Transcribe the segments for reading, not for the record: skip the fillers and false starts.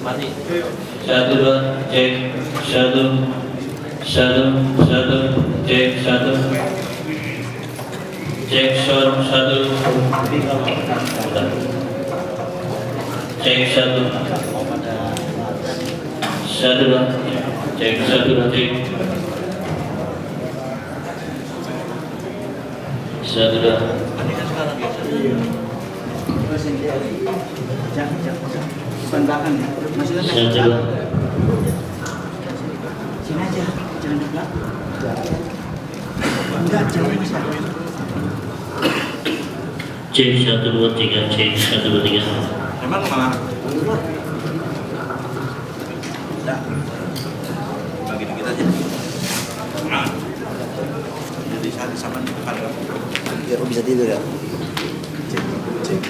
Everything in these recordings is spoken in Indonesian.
Mati. Satu dua cek satu satu satu cek satu cek suara satu cek satu satu dua cek satu dua cek satu dua. Belakang ya, masih ada. Satu dua. Sini aja, jangan di belakang. Enggak, jangan masih ada. Cek satu dua tiga cek satu dua tiga. Emang malah Enggak. bagi dikit aja. Nah. Jadi saat sama depan. Biar bisa tidur ya. Cek, cek.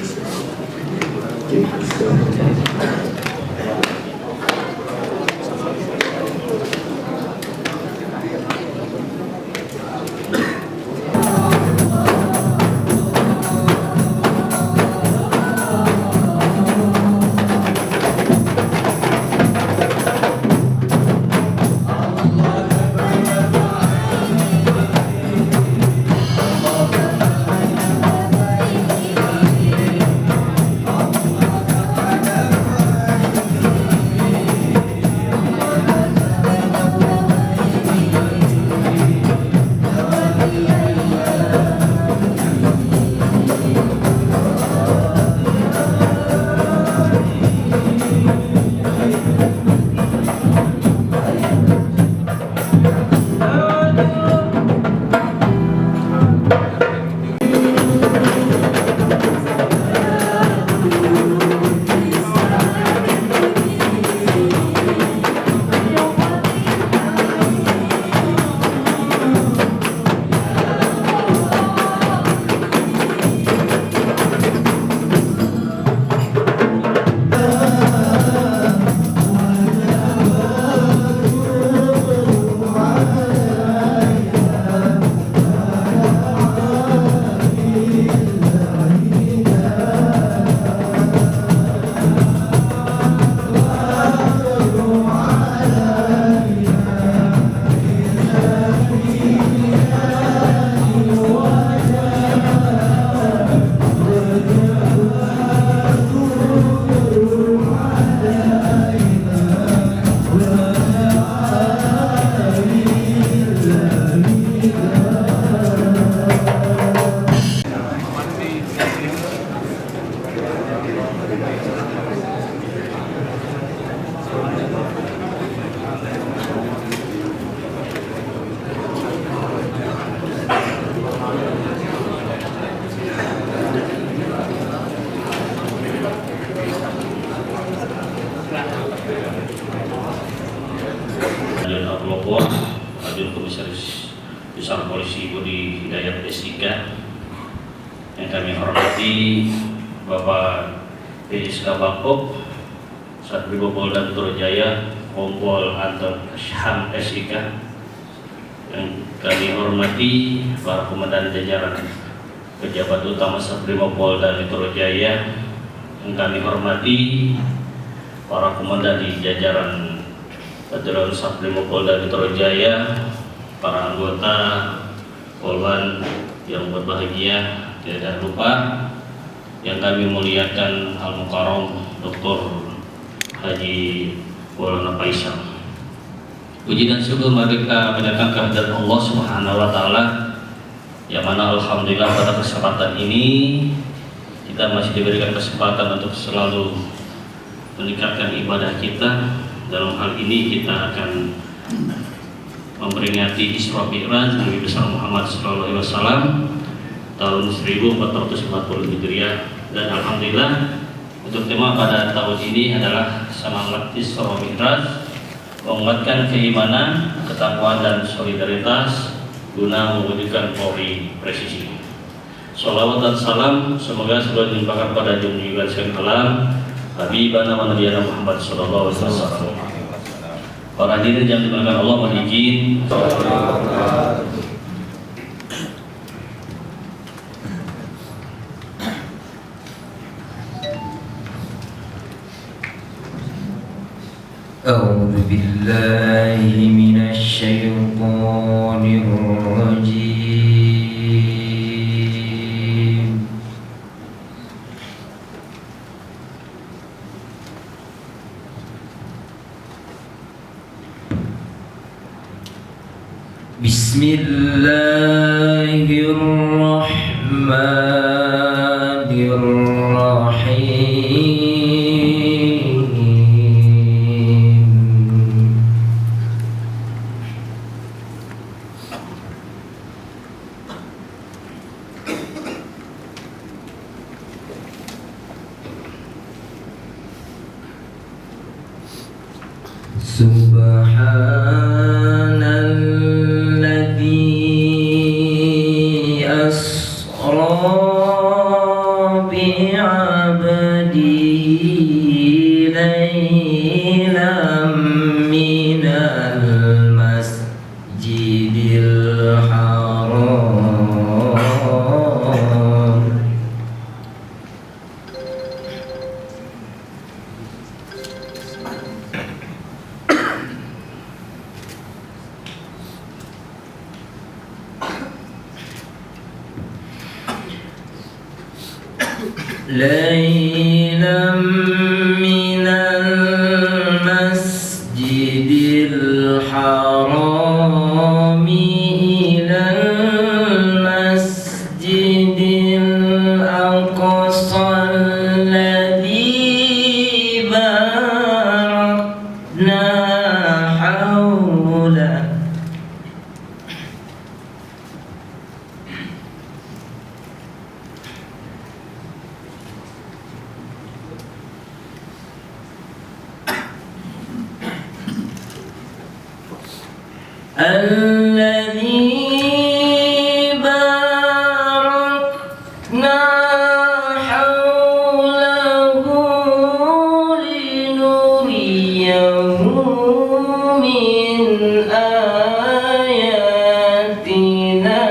Pelopor, Hadir Komisaris Besar Polisi Budi Hidayat SIK, yang kami hormati Bapak PSK Bangkok, Satbrimo Polda Metro Jaya, Kompol Anton Syam SIK, yang kami hormati para komandan jajaran pejabat utama Satbrimo Polda Metro Jaya, yang kami hormati para komandan di jajaran Batalon Satbrimo Polda Metro Jaya, para anggota Polwan yang berbahagia, tidak lupa yang kami muliakan Al-Mukarram Dr. Haji Maulana Faisal. Puji dan syukur mari kita mendatangkan kehadirat Allah Subhanahu wa taala, yang mana alhamdulillah pada kesempatan ini kita masih diberikan kesempatan untuk selalu meningkatkan ibadah kita. Dalam hal ini kita akan memperingati Isra Mi'raj Nabi besar Muhammad SAW tahun 1440 Hijriah, dan alhamdulillah untuk tema pada tahun ini adalah semangat Isra Mi'raj, menguatkan keimanan, ketakwaan dan solidaritas guna mewujudkan Polri presisi. Salawat dan salam semoga selalu dilimpahkan pada junjungan sekalian alam Habibana wa Nabiyana Muhammad sallallahu alaihi wasallam. Para hadirin yang dimuliakan Allah, mohon izin. أعوذ بالله من الشيطان الرجيم. بسم الله الرحمن الرحيم. Subhanalladzi asra bi'abdihi laylan minal masjidil haram ليلا من المسجد الحرام إلى المسجد الأقصى الذي باركنا حوله الذي باركنا حوله لنريه من آياتنا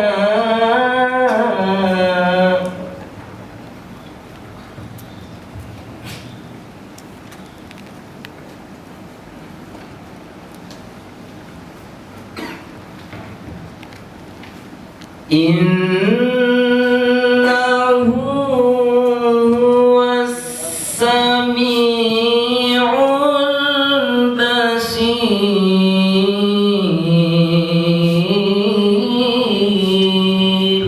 إنه هو السميع البصير.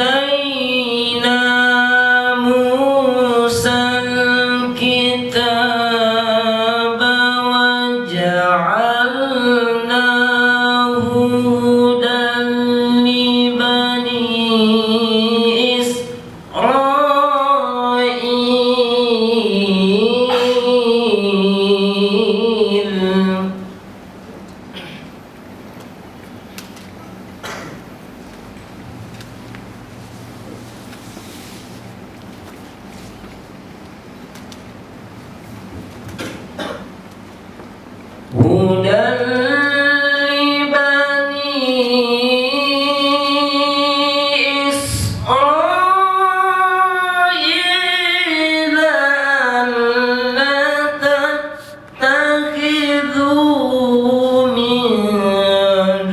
وآتينا موسى الكتاب وجعلناه هدى لبني إسرائيل. هدى لبني إسرائيل ألا تتخذوا من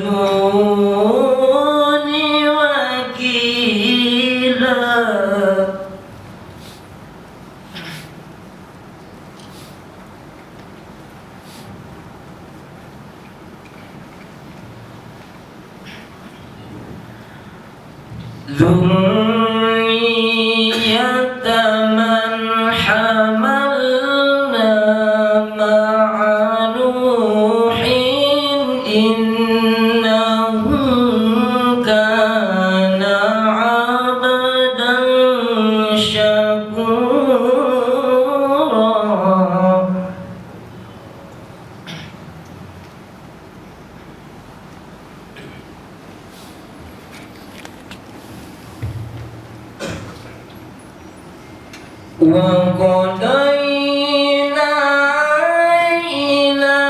دوني وكيلا. ذرية من حملنا مع نوح إنه كان عبدا شكورا. وقضينا إلى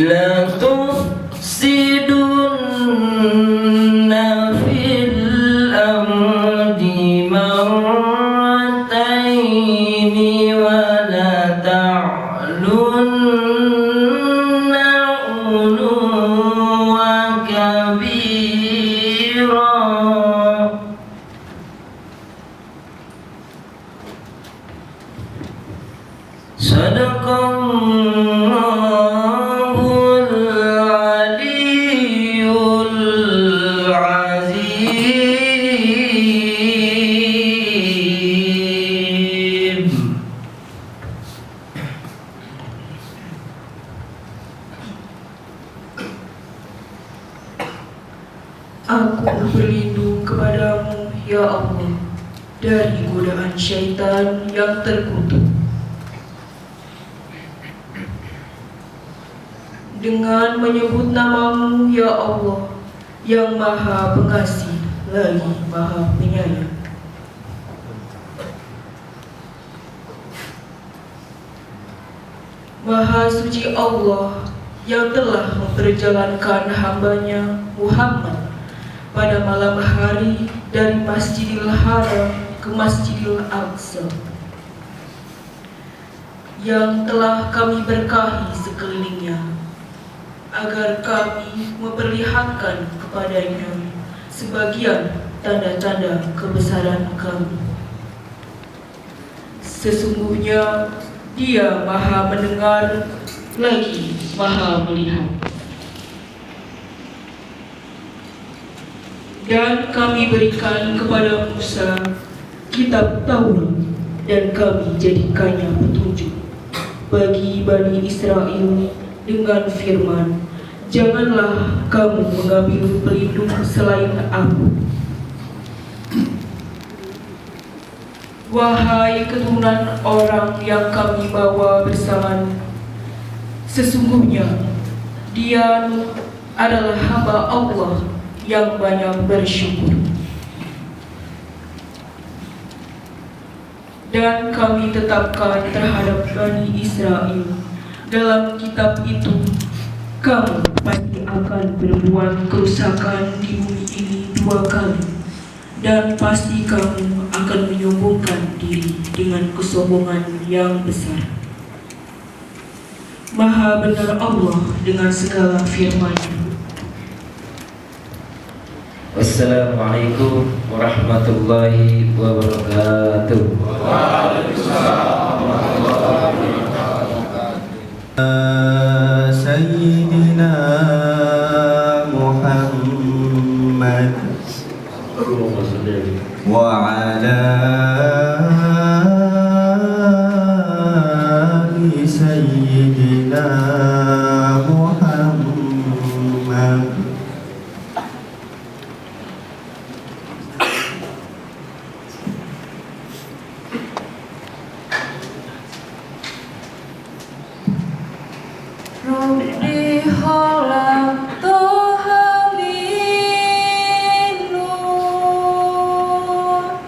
لا تفسدن في الأرض مرتين ولا تعلن علوا كبيرا. Sadaqallahul aliyyul azim. Aku berlindung kepadamu, ya Allah, dari godaan syaitan yang terkutuk. Dengan menyebut namamu, ya Allah, yang maha pengasih lagi maha penyayang. Maha suci Allah yang telah memperjalankan hambanya Muhammad pada malam hari dari Masjidil Haram ke Masjidil Aqsa, yang telah kami berkahi sekelilingnya, agar kami memperlihatkan kepadanya sebagian tanda-tanda kebesaran kami. Sesungguhnya Dia maha mendengar lagi maha melihat. Dan kami berikan kepada Musa kitab Taurat, dan kami jadikannya petunjuk bagi Bani Israel dengan firman, janganlah kamu mengambil pelindung selain aku. Wahai keturunan orang yang kami bawa bersamamu, sesungguhnya dia adalah hamba Allah yang banyak bersyukur. Dan kami tetapkan terhadap Bani Israel dalam kitab itu, kamu pasti akan berbuat kerusakan di bumi ini 2 kali, dan pasti kamu akan menyombongkan diri dengan kesombongan yang besar. Maha benar Allah dengan segala firman-Nya. Wassalamualaikum warahmatullahi wabarakatuh. Sayyidina Muhammad wa ala ali Sayyidina Muhammad. Rabbi khalaqtaha min nur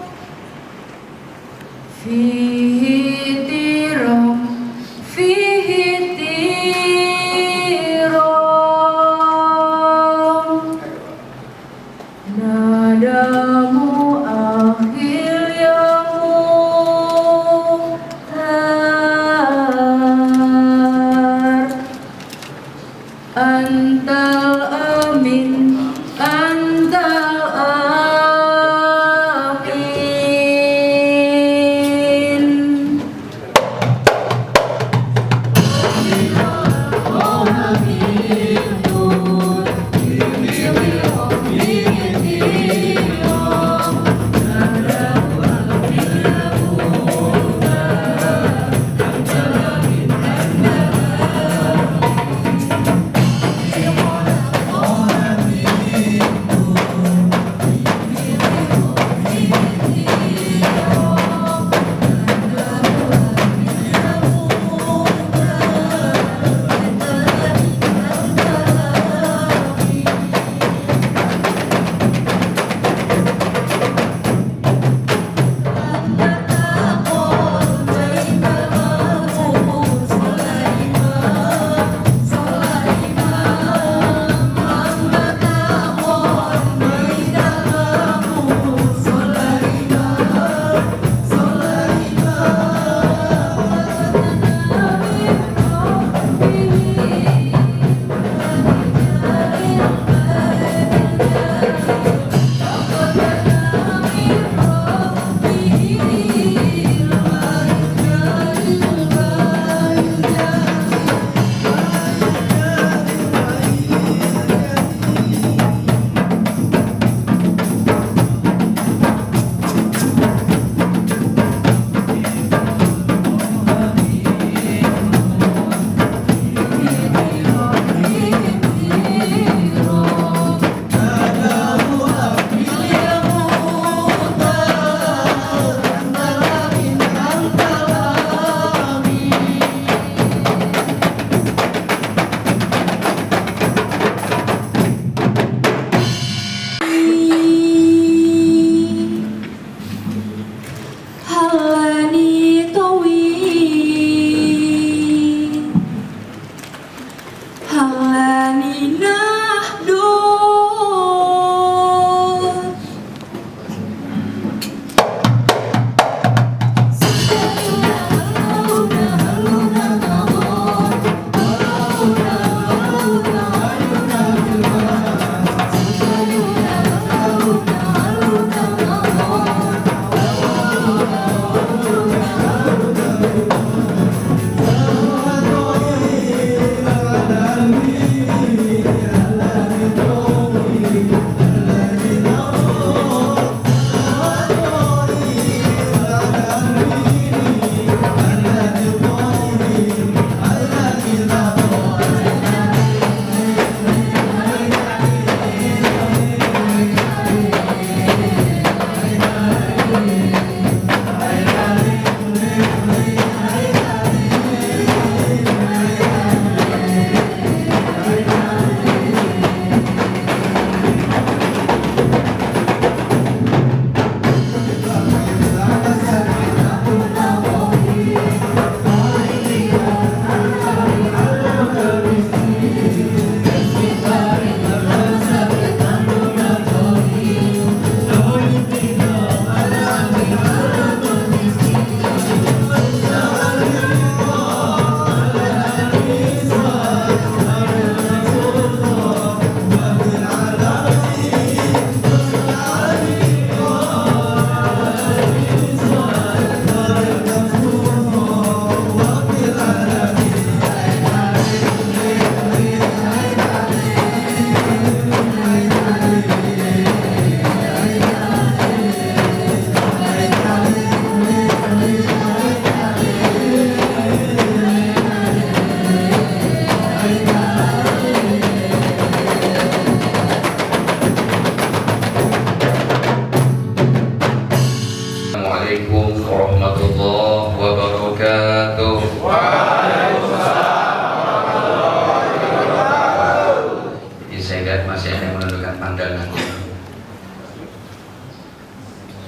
lihat masih ada yang menundukkan pandangan.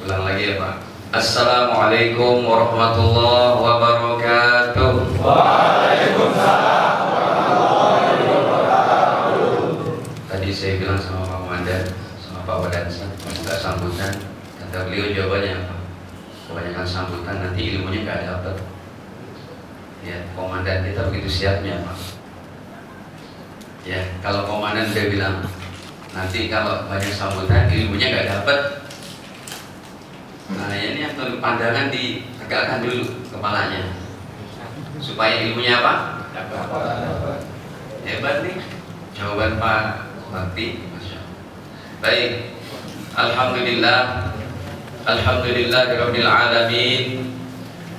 Ulang lagi ya Pak. Assalamualaikum warahmatullahi wabarakatuh. Waalaikumsalam warahmatullahi wabarakatuh. Tadi saya bilang sama Pak Komandan, sama Pak Wadansa, minta sambutan. Kata beliau jawabannya apa? Kebanyakan sambutan nanti ilmunya nggak dapat. Ya, komandan kita begitu siapnya Pak. Ya, kalau komandan dia bilang nanti kalau banyak sambutan ilmunya nggak dapat. Nah ini yang perlu pandangan ditegakkan dulu kepalanya supaya ilmunya apa? Dapat. Hebat nih jawaban Pak Bakti. Masya Allah. Baik, Alhamdulillahirabbil alamin.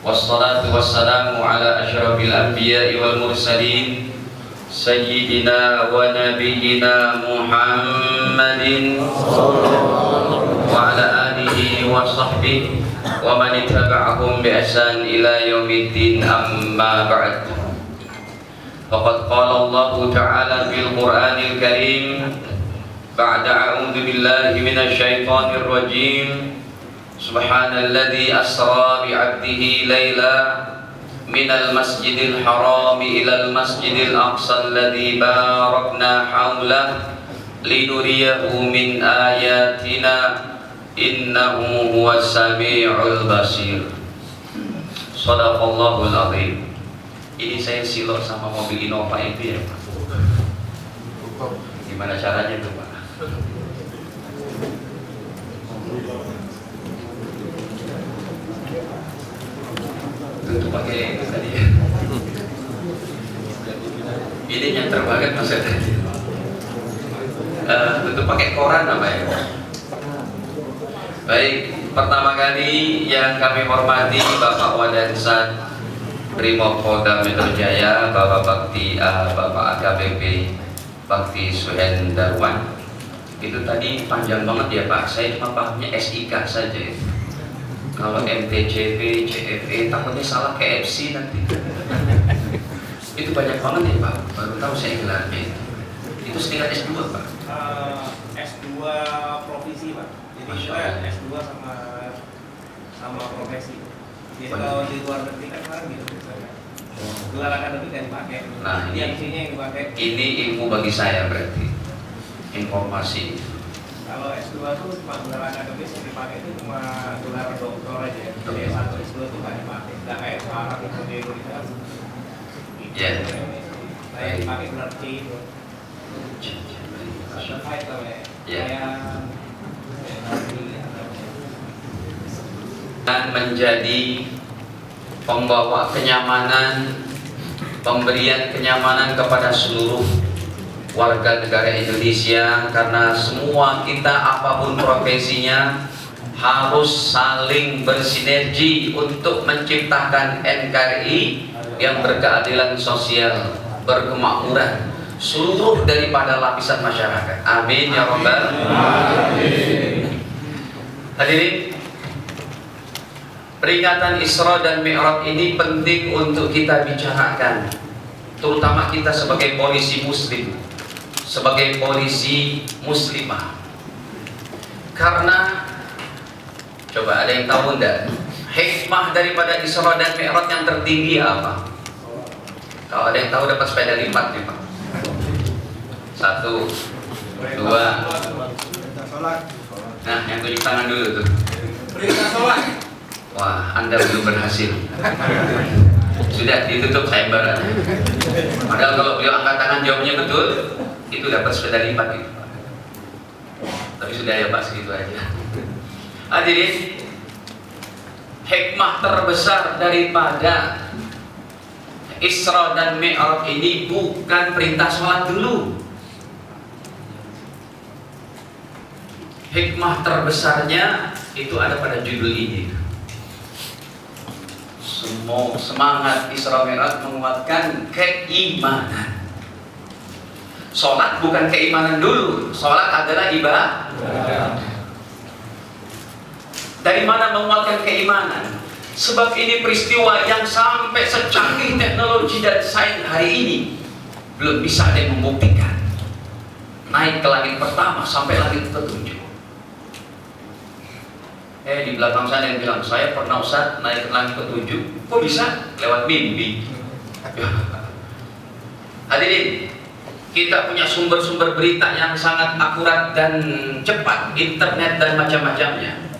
Wassalatu wassalamu ala asyrafil anbiya'i wal mursalin sayyidina wa nabiyyina Muhammadin wa ala alihi wa sahbihi wa man ittaba'ahum bi ihsan ila yaumiddin, amma ba'd. Faqad qala Allah ta'ala fil Qur'anil Karim ba'da a'udzu billahi minasy syaithanir rajim. Subhanalladzi asra bi 'abdihi laila minal masjidil haram ilal masjidil aqsa alladzi barakna haulahu linuriyahu min ayatina innahu huwas sami'ul basir. Shadaqallahul azim. Ini saya silok sama mobil Innova itu ya Pak. Gimana caranya tuh Pak? Untuk pakai tadi ya. Ini yang terbanget masa tadi. Untuk pakai koran apa ya? Baik, pertama kali yang kami hormati Bapak Wadansa Brimopolda Metro Jaya, Bapak Bakti Bapak AKBP Bakti Suhendarwan. Itu tadi panjang banget ya Pak. Saya cuma pahamnya SIK saja ya. Kalau MTCP, CFE takutnya salah KFC nanti. Itu banyak banget ya Pak. Baru tahu saya gelarnya. Itu setingkat S2 Pak. S2 profesi Pak. Jadi kita S2 sama profesi. Jadi kalau di luar negeri kan sekarang gitu misalnya. Gelar akademik kan dipakai. Nah, yang sini yang dipakai. Ini ilmu bagi saya berarti. Informasi. Kalau S2 tuh cuma gelar akademis yang dipakai itu cuma gelar doktor aja. Jadi S1 S2 tuh nggak dipakai. Nggak kayak sekarang itu di Indonesia. Ya. Nah yang dipakai gelar C itu. Certified lah ya. Dan menjadi pembawa kenyamanan, pemberian kenyamanan kepada seluruh warga negara Indonesia, karena semua kita apapun profesinya harus saling bersinergi untuk menciptakan NKRI yang berkeadilan sosial, berkemakmuran seluruh daripada lapisan masyarakat. Amin ya rabbal alamin. Hadirin, peringatan Isra dan Mi'raj ini penting untuk kita bicarakan, terutama kita sebagai polisi muslim, sebagai polisi muslimah. Karena coba ada yang tahu enggak hikmah daripada Isra dan Mi'raj yang tertinggi apa? Kalau ada yang tahu dapat sepeda lipat nih Pak. 1, 2. Nah, yang tunjuk tangan dulu tuh. Wah, Anda belum berhasil. Sudah ditutup cyber. Padahal kalau beliau angkat tangan jawabnya betul, itu dapat sepeda lipat gitu Pak. Tapi sudah ya Pak, segitu aja. Hadirin, hikmah terbesar daripada Isra dan Mi'raj ini bukan perintah sholat dulu. Hikmah terbesarnya itu ada pada judul ini. Semangat Isra Mi'raj menguatkan keimanan. Sholat bukan keimanan dulu. Sholat adalah ibadah. Dari mana menguatkan keimanan? Sebab ini peristiwa yang sampai secanggih teknologi dan sains hari ini belum bisa ada yang membuktikan. Naik naik ke langit pertama sampai langit ke-7. Di belakang sana yang bilang, saya pernah Ustaz naik ke langit ke-7. Kok bisa? Lewat mimpi. Hadirin, kita punya sumber-sumber berita yang sangat akurat dan cepat, internet dan macam-macamnya.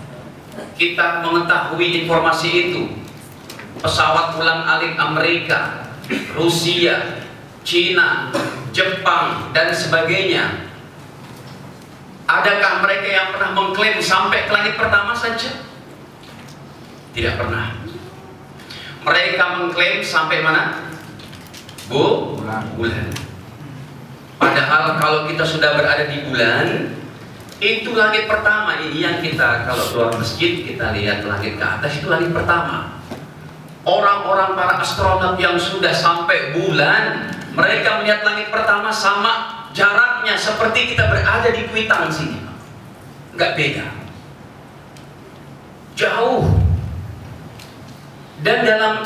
Kita mengetahui informasi itu. Pesawat ulang-alik Amerika, Rusia, Cina, Jepang, dan sebagainya. Adakah mereka yang pernah mengklaim sampai ke langit pertama saja? Tidak pernah. Mereka mengklaim sampai mana? Bulan. Padahal kalau kita sudah berada di bulan, itu langit pertama ini yang kita kalau keluar masjid kita lihat langit ke atas, itu langit pertama. Orang-orang para astronot yang sudah sampai bulan, mereka melihat langit pertama sama jaraknya seperti kita berada di Kuitang sini. Nggak beda, jauh. Dan dalam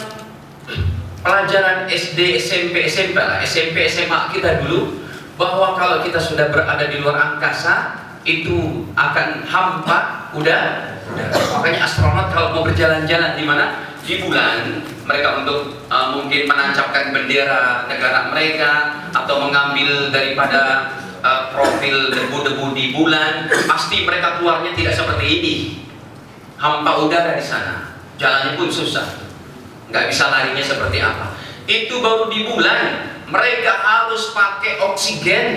pelajaran SD, SMP, SMA kita dulu, bahwa kalau kita sudah berada di luar angkasa itu akan hampa, udah. Makanya astronot kalau mau berjalan-jalan di mana? Di bulan, mereka untuk mungkin menancapkan bendera negara mereka atau mengambil daripada profil debu-debu di bulan, pasti mereka keluarnya tidak seperti ini. Hampa udara di sana, jalannya pun susah, nggak bisa larinya seperti apa. Itu baru di bulan, mereka harus pakai oksigen.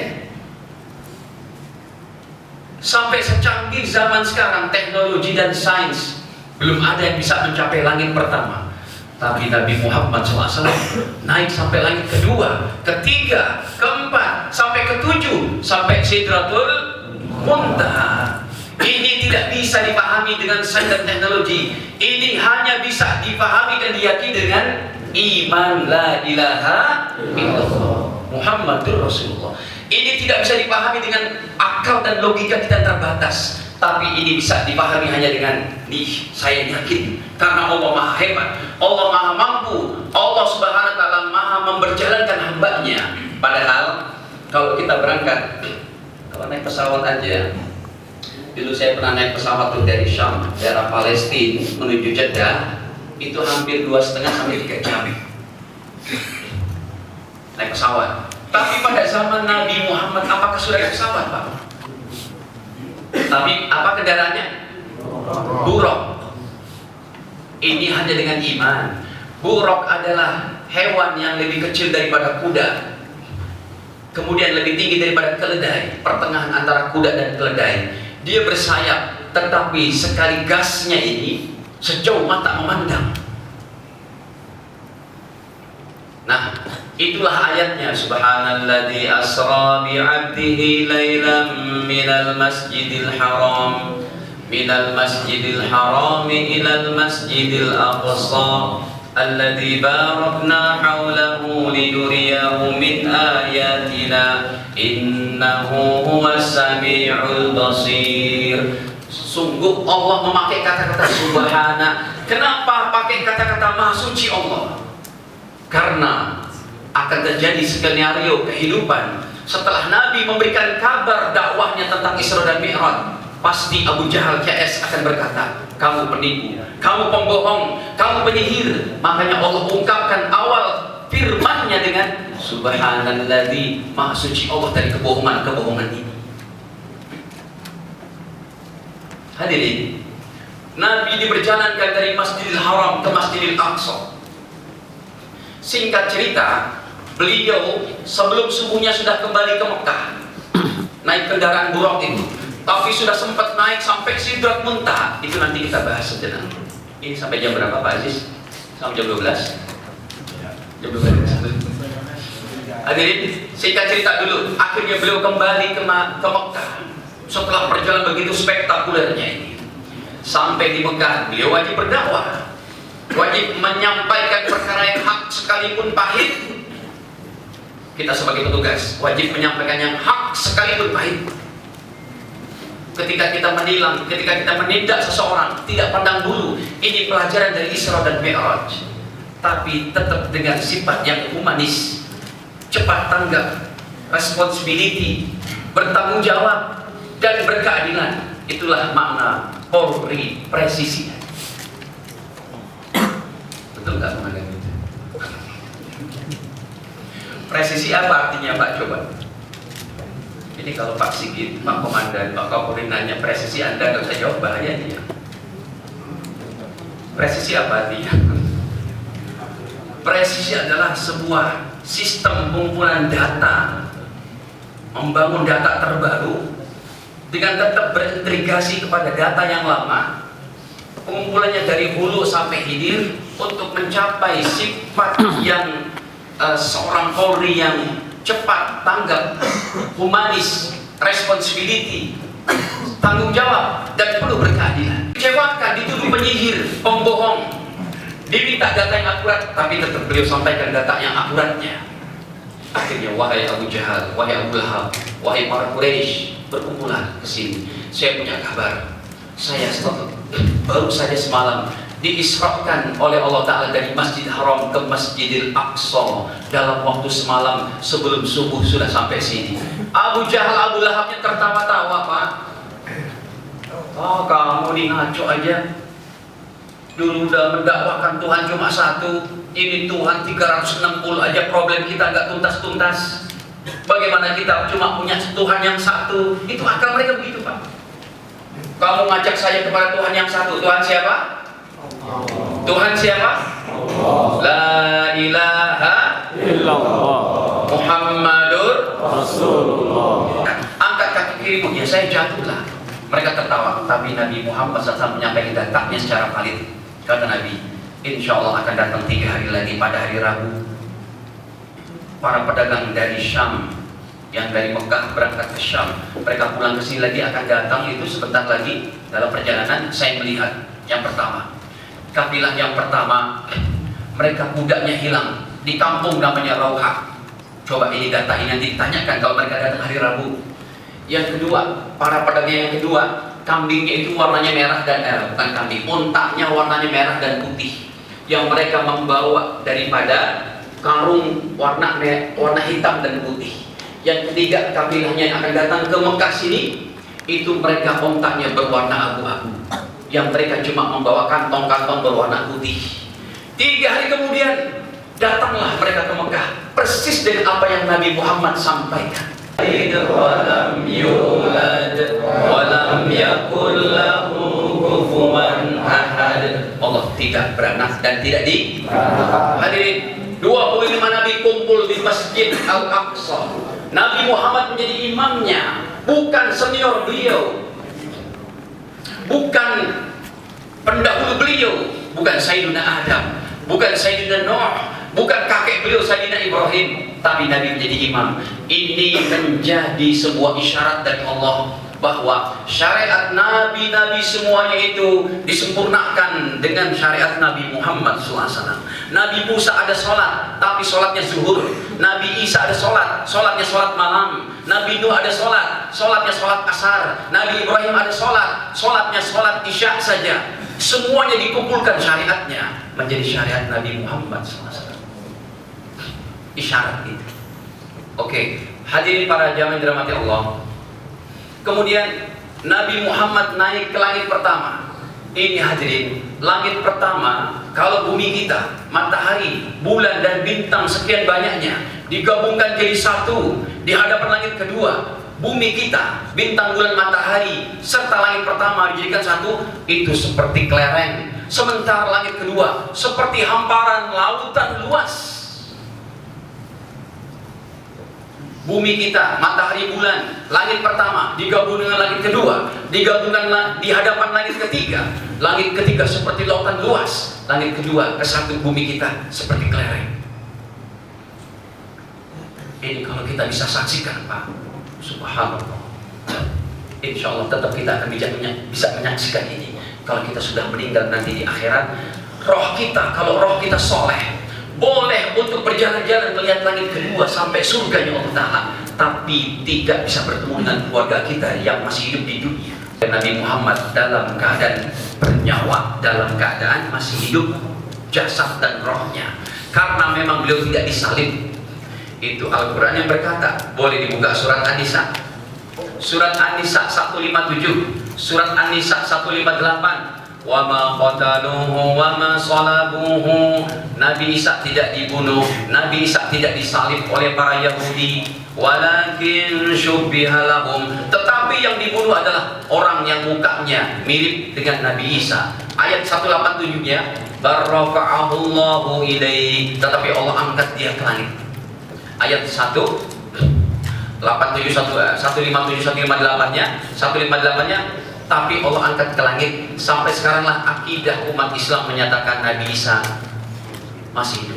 Sampai secanggih zaman sekarang teknologi dan sains, belum ada yang bisa mencapai langit pertama. Tapi Nabi Muhammad SAW naik sampai langit kedua, ketiga, keempat, sampai ke-7, sampai Sidratul Muntaha. Ini tidak bisa dipahami dengan sains dan teknologi. Ini hanya bisa dipahami dan diyakini dengan iman la ilaha illallah Muhammadur Rasulullah. Ini tidak bisa dipahami dengan akal dan logika kita terbatas, tapi ini bisa dipahami hanya dengan saya yakin karena Allah Maha hebat, Allah Maha mampu, Allah Subhanahu wa taala Maha memperjalankan hambanya. Padahal kalau kita berangkat, kalau naik pesawat aja, dulu saya pernah naik pesawat tuh dari Syam, daerah Palestina menuju Jeddah, itu hampir 2,5 sampai 3 jam naik pesawat. Tapi pada zaman Nabi Muhammad, apakah sudah ada pesawat, Pak? Tapi apa kendaraannya? Buruk. Ini hanya dengan iman. Buruk adalah hewan yang lebih kecil daripada kuda, kemudian lebih tinggi daripada keledai, pertengahan antara kuda dan keledai. Dia bersayap, tetapi sekali gasnya ini sejauh mata memandang. Nah, itulah ayatnya. Subhanalladzi asra bi'abdihi lailan minal masjidil haram ilal masjidil aqsa alladzi barakna haulahu linuriyahu min ayatina innahu huwas sami'ul basir. Sungguh Allah memakai kata-kata subhana. Kenapa pakai kata-kata maha suci Allah? Karena akan terjadi skenario kehidupan setelah Nabi memberikan kabar dakwahnya tentang Isra dan Mi'raj. Pasti Abu Jahal CS akan berkata, kamu penipu, kamu pembohong, kamu penyihir. Makanya Allah ungkapkan awal firman-Nya dengan Subhanalladzi, maha suci Allah dari kebohongan ini. Hadirin, Nabi diperjalankan dari Masjidil Haram ke Masjidil Aqsa. Singkat cerita, beliau sebelum subuhnya sudah kembali ke Mekah, naik kendaraan buruk itu. Tapi sudah sempat naik sampai Sidrat Muntaha. Itu nanti kita bahas sejenak. Ini sampai jam berapa Pak Aziz? Sampai jam 12? Jam 12. Hadirin, singkat cerita dulu. Akhirnya beliau kembali ke Mekah setelah perjalanan begitu spektakulernya ini. Sampai di Mekah, beliau wajib berdakwah, wajib menyampaikan perkara yang hak sekalipun pahit. Kita sebagai petugas wajib menyampaikan yang hak sekalipun pahit. Ketika kita menilang, ketika kita menindak seseorang, tidak pandang bulu. Ini pelajaran dari Isra dan Mi'raj, tapi tetap dengan sifat yang humanis, cepat tanggap, responsibility, bertanggung jawab, dan berkeadilan. Itulah makna Polri presisi. Betul nggak teman-teman? Presisi apa artinya Pak? Coba. Ini kalau Pak Sigit, Pak Komandan, Pak Kapolri nanya presisi, Anda nggak bisa jawab, bahaya dia. Presisi apa artinya? Presisi adalah sebuah sistem pengumpulan data, membangun data terbaru dengan tetap berintegrasi kepada data yang lama, pengumpulannya dari hulu sampai hilir untuk mencapai sifat yang seorang Polri yang cepat tanggap, humanis, responsibility, tanggung jawab, dan penuh berkeadilan. Kecewakan, dituduh penyihir, pembohong, diminta data yang akurat, tapi tetap beliau sampaikan data yang akuratnya. Akhirnya, wahai Abu Jahal, wahai Abu Lahab, wahai para Quraisy, berkumpulan ke sini. Saya punya kabar. Saya baru saja semalam diisrakan oleh Allah Ta'ala dari Masjid Haram ke Masjidil Aqsa dalam waktu semalam sebelum subuh sudah sampai sini. Abu Jahal, Abu Lahabnya tertawa-tawa, Pak. Oh, kamu nih ngaco aja. Dulu udah mendakwakan Tuhan cuma satu, ini Tuhan 360 aja problem kita nggak tuntas-tuntas. Bagaimana kita cuma punya Tuhan yang satu? Itu akal mereka begitu, Pak. Kamu ngajak saya kepada Tuhan yang satu. Tuhan siapa? Tuhan siapa? La ilaha illallah Muhammadur Rasulullah. Angkat kaki kirimu, ya saya jatuhlah. Mereka tertawa, tapi Nabi Muhammad SAW menyampaikan datanya secara valid. Kata Nabi, insya Allah akan datang 3 hari lagi pada hari Rabu. Para pedagang dari Syam yang dari Mekah berangkat ke Syam, mereka pulang ke sini lagi akan datang itu sebentar lagi. Dalam perjalanan saya melihat yang pertama, kabilah yang pertama, mereka budaknya hilang di kampung namanya Rauha. Coba ini data ini nanti ditanyakan kalau mereka datang hari Rabu. Yang kedua, para pedagang yang kedua, kambingnya itu warnanya merah dan bukan kambing, untanya warnanya merah dan putih. Yang mereka membawa daripada karung warna hitam dan putih. Yang ketiga, kabilahnya yang akan datang ke Mekah sini, itu mereka untanya berwarna abu-abu. Yang mereka cuma membawa kantong-kantong berwarna putih. 3 hari kemudian datanglah mereka ke Mekah, persis dengan apa yang Nabi Muhammad sampaikan. Walam yulad walam yakul lahu kufuwan ahad. Allah tidak beranak dan tidak di. Hadirin, 25 Nabi kumpul di Masjid Al-Aqsa. Nabi Muhammad menjadi imamnya, bukan senior beliau, bukan pendahulu beliau, bukan Sayyidina Adam, bukan Sayyidina Nuh, bukan kakek beliau Sayyidina Ibrahim, tapi Nabi menjadi imam. Ini menjadi sebuah isyarat dari Allah bahwa syariat Nabi-Nabi semuanya itu disempurnakan dengan syariat Nabi Muhammad SAW. Nabi Musa ada sholat, tapi sholatnya zuhur. Nabi Isa ada sholat, sholatnya sholat malam. Nabi Nuh ada sholat, sholatnya sholat asar. Nabi Ibrahim ada sholat, sholatnya sholat isya saja. Semuanya dikumpulkan syariatnya menjadi syariat Nabi Muhammad SAW. Isyarat itu. Oke, hadirin para jamaah dirahmati Allah. Kemudian Nabi Muhammad naik ke langit pertama. Ini hadirin, langit pertama, kalau bumi kita, matahari, bulan dan bintang sekian banyaknya digabungkan jadi satu di hadapan langit kedua, bumi kita, bintang, bulan, matahari serta langit pertama dijadikan satu, itu seperti kelereng. Sementara langit kedua seperti hamparan lautan luas. Bumi kita, matahari, bulan, langit pertama digabung dengan langit kedua, digabungkan di hadapan langit ketiga. Langit ketiga seperti lautan luas, langit kedua kesatu bumi kita seperti kelereng. Ini kalau kita bisa saksikan, Pak, subhanallah. Insya Allah tetap kita akan bisa menyaksikan ini. Kalau kita sudah meninggal nanti di akhirat, roh kita, kalau roh kita soleh, boleh untuk berjalan-jalan melihat langit kedua sampai surganya Allah Ta'ala, tapi tidak bisa bertemu dengan keluarga kita yang masih hidup di dunia. Dan Nabi Muhammad dalam keadaan bernyawa, dalam keadaan masih hidup jasad dan rohnya, karena memang beliau tidak disalib. Itu Al-Quran yang berkata, boleh dibuka surat An-Nisa Surat An-Nisa 157, Surat An-Nisa 158. Wa ma qataluhu wa ma salabuhu. Nabi Isa tidak dibunuh, Nabi Isa tidak disalib oleh para Yahudi, walakin syubbiha lahum. Tetapi yang dibunuh adalah orang yang mukanya mirip dengan Nabi Isa. Ayat 187-nya, barrafa'ahullahu ilaihi, tetapi Allah angkat dia ke langit. Ayat 157-158-nya, 158-nya, tapi Allah angkat ke langit. Sampai sekaranglah akidah umat Islam menyatakan Nabi Isa masih hidup.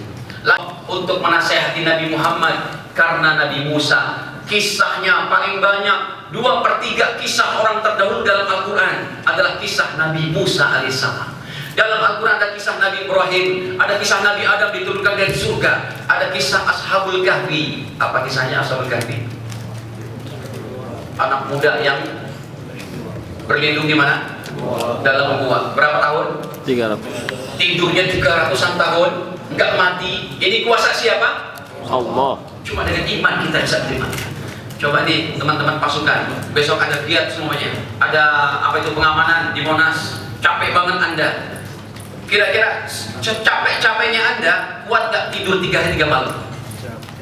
Untuk menasehati Nabi Muhammad, karena Nabi Musa kisahnya paling banyak, 2/3 kisah orang terdahulu dalam Al-Quran adalah kisah Nabi Musa alaihissalam. Dalam Al-Quran ada kisah Nabi Ibrahim, ada kisah Nabi Adam diturunkan dari surga, ada kisah Ashabul Kahfi. Apa kisahnya Ashabul Kahfi? Anak muda yang berlindung di mana? Dalam gua. Berapa tahun? 300. Tidurnya 300-an tahun, enggak mati. Ini kuasa siapa? Allah. Cuma dengan iman kita bisa terima. Coba nih teman-teman pasukan, besok ada giat semuanya. Ada apa itu pengamanan di Monas. Capek banget Anda. Kira-kira capek-capeknya Anda kuat gak tidur 3 hari 3 malam?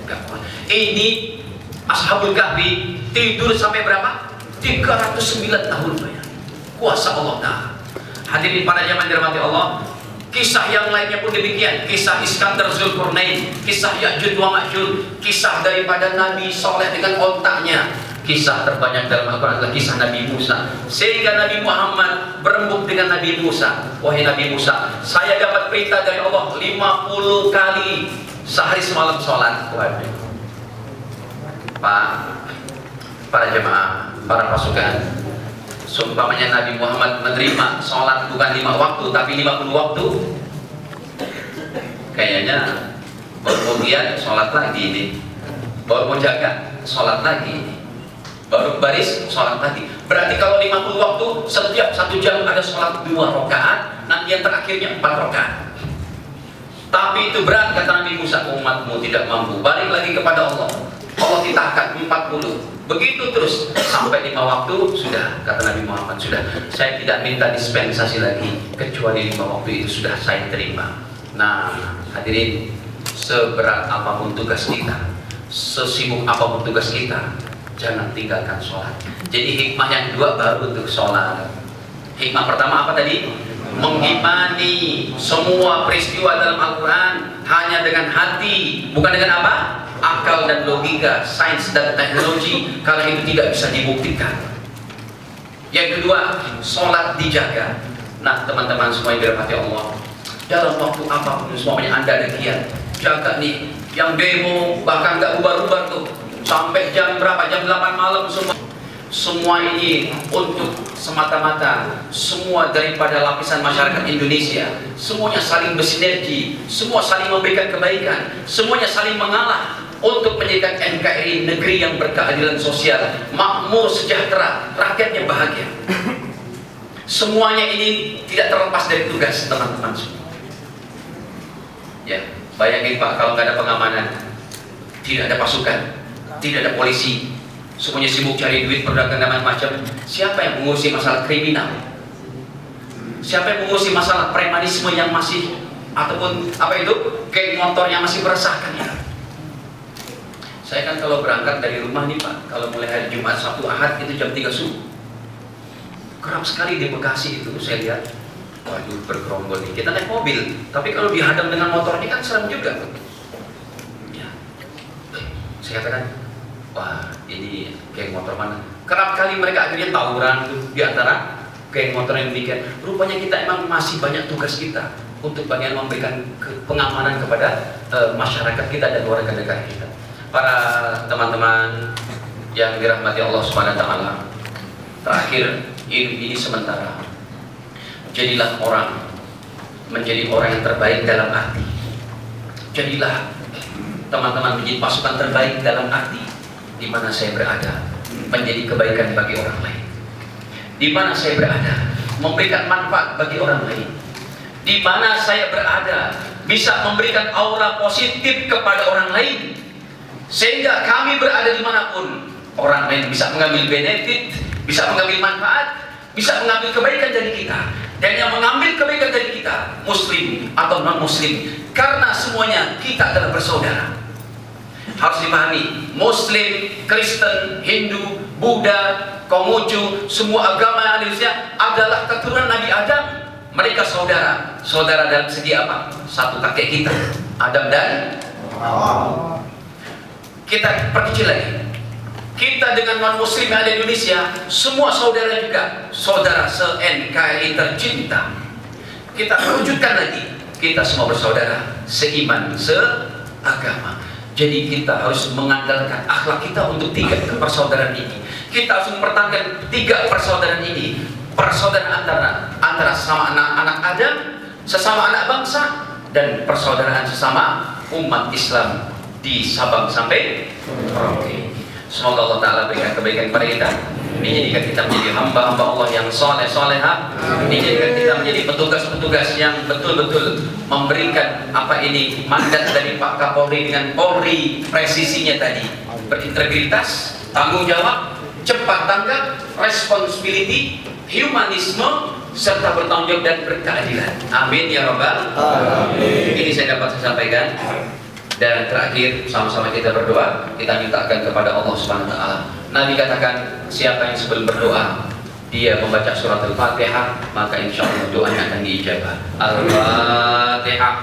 Gak kuat. Ini Ashabul Kahfi tidur sampai berapa? 309 tahun bayang. Kuasa Allah Ta'ala. Hadirin pada zaman dirahmati Allah, kisah yang lainnya pun demikian. Kisah Iskandar Zulkarnain, kisah Ya'juj wa Ma'juj, kisah daripada Nabi Soleh dengan ontaknya. Kisah terbanyak dalam Al-Quran adalah kisah Nabi Musa. Sehingga Nabi Muhammad berembuk dengan Nabi Musa. Wahai Nabi Musa, saya dapat perintah dari Allah 50 kali sehari semalam sholat. Pak, para jemaah, para pasukan, seumpamanya Nabi Muhammad menerima sholat bukan 5 waktu tapi 50 waktu, kayaknya baru mau giat sholat lagi ini, baru mau jaga sholat lagi ini, baru baris sholat lagi. Berarti kalau 50 waktu setiap 1 jam ada sholat 2 rakaat, nanti yang terakhirnya 4 rakaat. Tapi itu berat, kata Nabi Musa, umatmu tidak mampu. Balik lagi kepada Allah, Allah titahkan 40. Begitu terus sampai 5 waktu sudah, kata Nabi Muhammad, sudah saya tidak minta dispensasi lagi, kecuali 5 waktu itu sudah saya terima. Nah hadirin, seberat apapun tugas kita, sesibuk apapun tugas kita, jangan tinggalkan sholat. Jadi hikmah yang kedua baru untuk sholat. Hikmah pertama apa tadi? Mengimani semua peristiwa dalam Al-Quran hanya dengan hati, bukan dengan apa? Akal dan logika, sains dan teknologi, karena itu tidak bisa dibuktikan. Yang kedua, sholat dijaga. Nah teman-teman semua yang dirahmati Allah, dalam waktu apapun semuanya Anda ada giat, jaga nih. Yang demo bahkan nggak bubar-bubar tuh sampai jam berapa, jam 8 malam semua ini untuk semata-mata semua daripada lapisan masyarakat Indonesia, semuanya saling bersinergi, semua saling memberikan kebaikan, semuanya saling mengalah untuk menjadikan NKRI negeri yang berkeadilan sosial, makmur, sejahtera, rakyatnya bahagia. Semuanya ini tidak terlepas dari tugas teman-teman semua. Ya, bayangin Pak, kalau nggak ada pengamanan, tidak ada pasukan, tidak ada polisi, semuanya sibuk cari duit, berdagang dan macam-macam. Siapa yang mengurusi masalah kriminal? Siapa yang mengurusi masalah premanisme yang masih, ataupun apa itu, geng motor yang masih meresahkan ya? Saya kan kalau berangkat dari rumah nih Pak, kalau mulai hari Jumat, Sabtu, Ahad itu jam 3 subuh. Kerap sekali di Bekasi itu saya lihat, waduh bergerombol nih. Kita naik mobil, tapi kalau dihadang dengan motornya kan serem juga. Ya. Saya katakan, wah ini geng motor mana? Kerap kali mereka akhirnya tawuran tuh di antara geng motor yang demikian. Rupanya kita emang masih banyak tugas kita untuk bagian memberikan pengamanan kepada masyarakat kita dan warga negara kita. Para teman-teman yang dirahmati Allah Subhanahu wa taala, terakhir hidup ini sementara. Jadilah menjadi orang yang terbaik dalam arti. Jadilah teman-teman menjadi pasukan terbaik dalam arti di mana saya berada, menjadi kebaikan bagi orang lain. Di mana saya berada, memberikan manfaat bagi orang lain. Di mana saya berada, bisa memberikan aura positif kepada orang lain. Sehingga kami berada dimanapun, orang lain bisa mengambil benefit, bisa mengambil manfaat, bisa mengambil kebaikan dari kita. Dan yang mengambil kebaikan dari kita, muslim atau non muslim, karena semuanya kita adalah bersaudara. Harus dipahami, muslim, Kristen, Hindu, Buddha, Konghucu, semua agama Indonesia adalah keturunan Nabi Adam. Mereka saudara. Saudara dalam segi apa? Satu kakek kita, Adam dan Hawa. Kita perkecil lagi, kita dengan non muslim yang ada di Indonesia semua saudara juga, saudara se-NKRI tercinta. Kita wujudkan lagi, kita semua bersaudara, seiman, seagama. Jadi kita harus mengandalkan akhlak kita untuk 3 persaudaraan ini. Kita harus mempertahankan 3 persaudaraan ini. Persaudaraan antara sesama anak Adam, sesama anak bangsa, dan persaudaraan sesama umat Islam di Sabang sampai Merauke. Semoga Allah Ta'ala berikan kebaikan kepada kita, menjadikan kita menjadi hamba-hamba Allah yang soleh-soleha, menjadikan kita menjadi petugas-petugas yang betul-betul memberikan apa ini mandat dari Pak Kapolri dengan Polri presisinya tadi, berintegritas, tanggung jawab, cepat tanggap, responsibility, humanisme, serta bertanggung jawab dan berkeadilan. Amin ya Rabbal Alamin. Ini saya dapat sampaikan. Dan terakhir, sama-sama kita berdoa, kita mintakan kepada Allah Subhanahu wa Ta'ala. Nabi katakan, siapa yang sebelum berdoa dia membaca surat Al-Fatihah, maka insya Allah doanya akan diijabah. Al-Fatihah.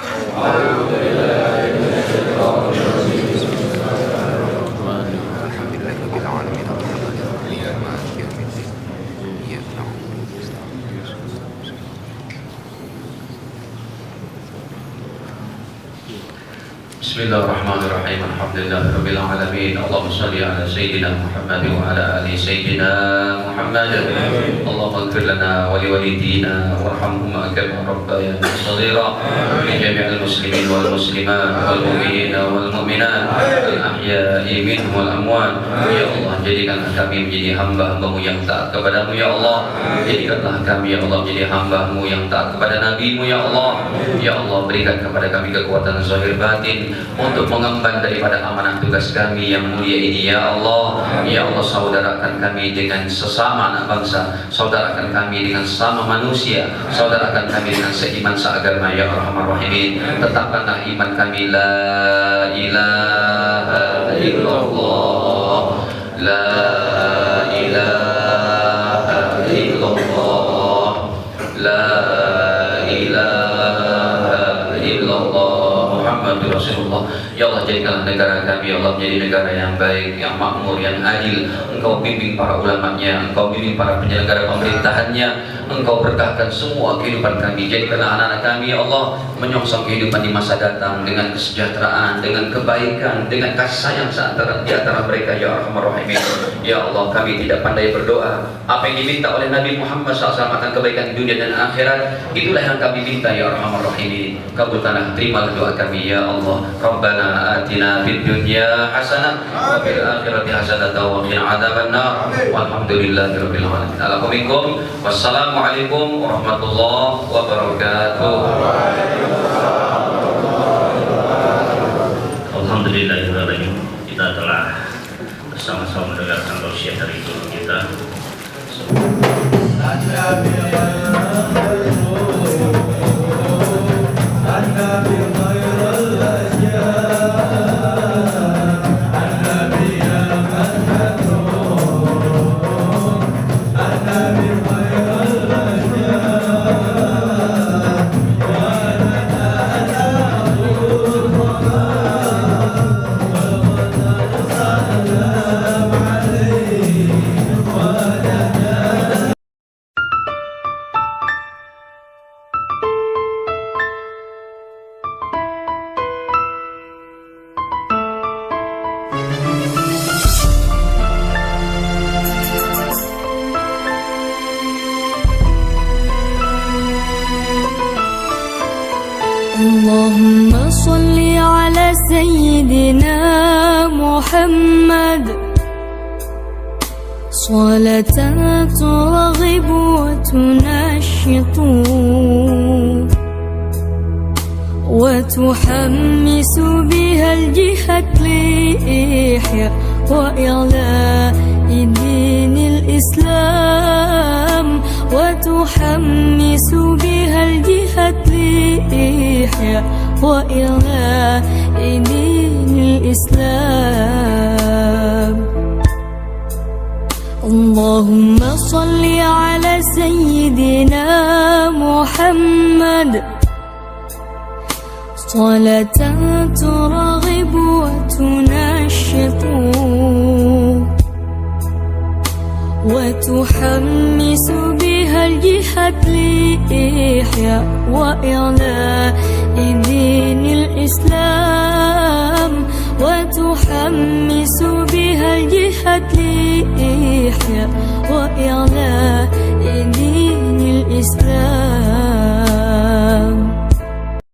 Bismillahirrahmanirrahim. Alhamdulillahirabbil alamin. Allahumma shalli ala sayyidina Muhammad wa ala ali sayyidina Muhammad. Allahumma ighfir lana wa liwalidina warhamhuma kama rabbayana shaghira. Li jami'il muslimin wal muslimat wal mu'minina wal mu'minat al ahya'i minhum wal amwat. Ya Allah, jadikanlah kami menjadi hamba-hamba-Mu yang taat kepada-Mu ya Allah. Jadikanlah kami ya Allah menjadi hamba-Mu yang taat kepada Nabi-Mu ya Allah. Ya Allah, berikan kepada kami kekuatan zahir batin untuk mengemban daripada amanah tugas kami yang mulia ini ya Allah. Ya Allah, saudarakan kami dengan sesama anak bangsa, saudarakan kami dengan sesama manusia, saudarakan kami dengan seiman seagama ya Arhamar Rahimin. Tetapkanlah iman kami, la ilaha illallah, la ilaha illallah, la ilaha illallah, Muhammadur Rasulullah. Ya Allah, jadikanlah negara kami ya Allah menjadi negara yang baik, yang makmur, yang adil. Engkau bimbing para ulamanya, Engkau bimbing para penyelenggara pemerintahannya, Engkau berkahkan semua kehidupan kami. Jadikanlah anak-anak kami ya Allah menyongsong kehidupan di masa datang dengan kesejahteraan, dengan kebaikan, dengan kasih sayang di antara mereka ya Arhamar Rahimin. Ya Allah, kami tidak pandai berdoa. Apa yang diminta oleh Nabi Muhammad SAW akan kebaikan dunia dan akhirat, itulah yang kami minta ya Arhamar Rahimin. Kabulkanlah, terimalah doa kami ya Allah. Rabbana atina fid dunya hasanah wa fil akhirati hasanah wa qina adzabannar. Walhamdulillahirabbil alamin. Assalamualaikum wassalamualaikum warahmatullahi wabarakatuh. Alhamdulillahirabbil alamin. Kita telah bersama-sama mendengarkan tausiah dari guru kita. اللهم صل على سيدنا محمد صلاة ترغب وتنشط وتحمس بها الجهد لإحياء وإعلاء دين الإسلام وتحمس بها الجهاد لإحياء وإعلاء دين الإسلام. اللهم صل على سيدنا محمد صلاة ترغب وتنشط وتحمس بها الجهاد لإحياء وإعلاء دين الإسلام وتحمس بها الجهاد لإحياء وإعلاء